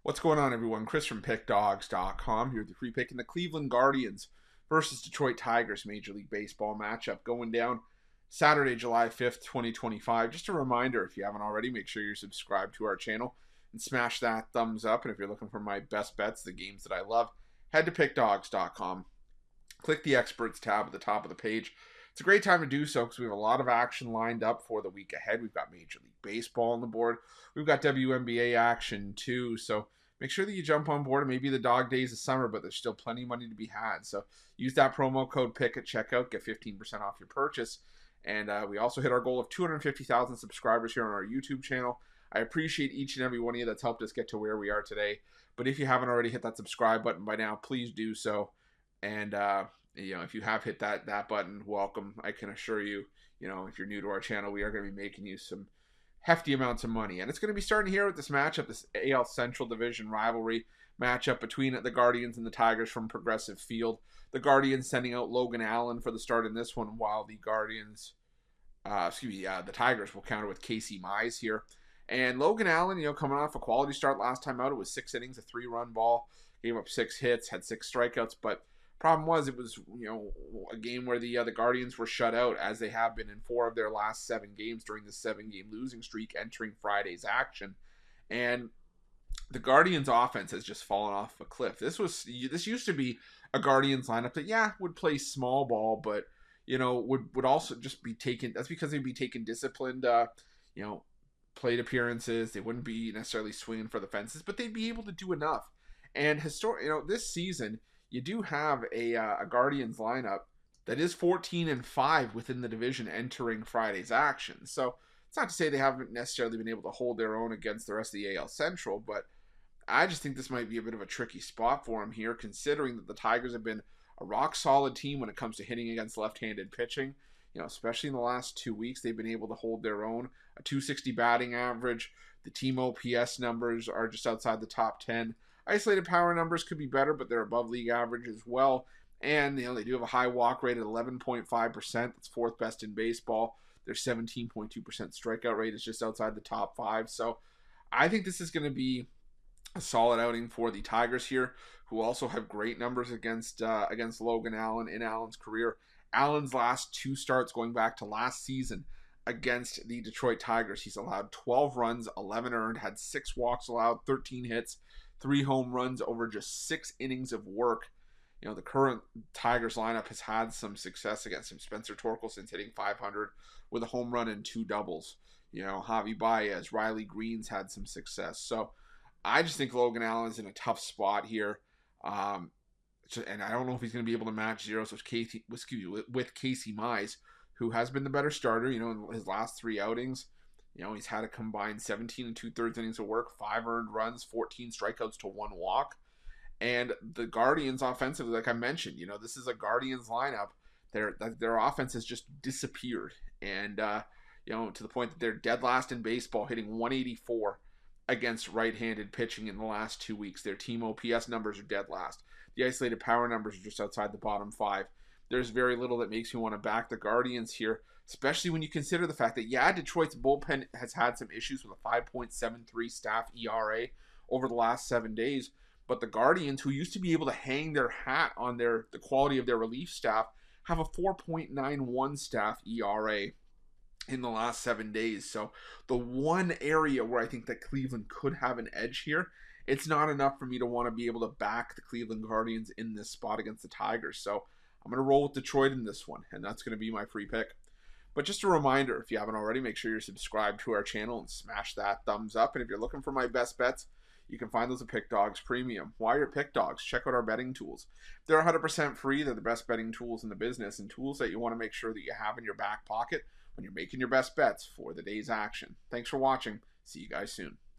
What's going on, everyone? Chris from Pickdawgz.com here with the free pick in the Cleveland Guardians versus Detroit Tigers Major League Baseball matchup going down Saturday, July 5th, 2025. Just a reminder, if you haven't already, make sure you're subscribed to our channel and smash that thumbs up. And if you're looking for my best bets, the games that I love, head to Pickdawgz.com. Click the Experts tab at the top of the page. It's a great time to do so because we have a lot of action lined up for the week ahead. We've got Major League Baseball on the board. We've got WNBA action too. So make sure that you jump on board. It may be the dog days of summer, but there's still plenty of money to be had. So use that promo code PICK at checkout. Get 15% off your purchase. And we also hit our goal of 250,000 subscribers here on our YouTube channel. I appreciate each and every one of you that's helped us get to where we are today. But if you haven't already hit that subscribe button by now, please do so. And if you have hit that button, welcome. I can assure you, if you're new to our channel, we are going to be making you some hefty amounts of money. And it's going to be starting here with this matchup, this AL Central Division rivalry matchup between the Guardians and the Tigers from Progressive Field. The Guardians sending out Logan Allen for the start in this one, while the the Tigers will counter with Casey Mize here. And Logan Allen, coming off a quality start last time out, it was 6 innings, a 3-run ball, gave up 6 hits, had 6 strikeouts, but problem was, it was a game where the Guardians were shut out, as they have been in 4 of their last 7 games during this 7-game losing streak entering Friday's action. And the Guardians' offense has just fallen off a cliff. This used to be a Guardians lineup that would play small ball, but would also just be taking. That's because they'd be taking disciplined plate appearances. They wouldn't be necessarily swinging for the fences, but they'd be able to do enough. And this season, you do have a Guardians lineup that is 14-5 within the division entering Friday's action. So it's not to say they haven't necessarily been able to hold their own against the rest of the AL Central, but I just think this might be a bit of a tricky spot for them here, considering that the Tigers have been a rock-solid team when it comes to hitting against left-handed pitching. Especially in the last 2 weeks, they've been able to hold their own. A .260 batting average. The team OPS numbers are just outside the top 10. Isolated power numbers could be better, but they're above league average as well. And, they do have a high walk rate at 11.5%. That's 4th best in baseball. Their 17.2% strikeout rate is just outside the top 5. So I think this is going to be a solid outing for the Tigers here, who also have great numbers against Logan Allen in Allen's career. Allen's last 2 starts going back to last season against the Detroit Tigers, he's allowed 12 runs, 11 earned, had 6 walks allowed, 13 hits, 3 home runs over just 6 innings of work. The current Tigers lineup has had some success against him. Spencer Torkelson's hitting .500 with a home run and 2 doubles. Javi Baez, Riley Green's had some success. So I just think Logan Allen's in a tough spot here. And I don't know if he's going to be able to match zeros with Casey Mize, who has been the better starter, in his last 3 outings. He's had a combined 17 2/3 innings of work, 5 earned runs, 14 strikeouts to 1 walk. And the Guardians offensively, like I mentioned, this is a Guardians lineup. Their offense has just disappeared. And, to the point that they're dead last in baseball, hitting 184 against right-handed pitching in the last 2 weeks. Their team OPS numbers are dead last. The isolated power numbers are just outside the bottom 5. There's very little that makes me want to back the Guardians here, especially when you consider the fact that, Detroit's bullpen has had some issues with a 5.73 staff ERA over the last 7 days. But the Guardians, who used to be able to hang their hat on the quality of their relief staff, have a 4.91 staff ERA in the last 7 days. So the one area where I think that Cleveland could have an edge here, it's not enough for me to want to be able to back the Cleveland Guardians in this spot against the Tigers. So I'm going to roll with Detroit in this one, and that's going to be my free pick. But just a reminder, if you haven't already, make sure you're subscribed to our channel and smash that thumbs up. And if you're looking for my best bets, you can find those at Pick Dawgz Premium. While you're at Pick Dawgz, check out our betting tools. They're 100% free. They're the best betting tools in the business, and tools that you want to make sure that you have in your back pocket when you're making your best bets for the day's action. Thanks for watching. See you guys soon.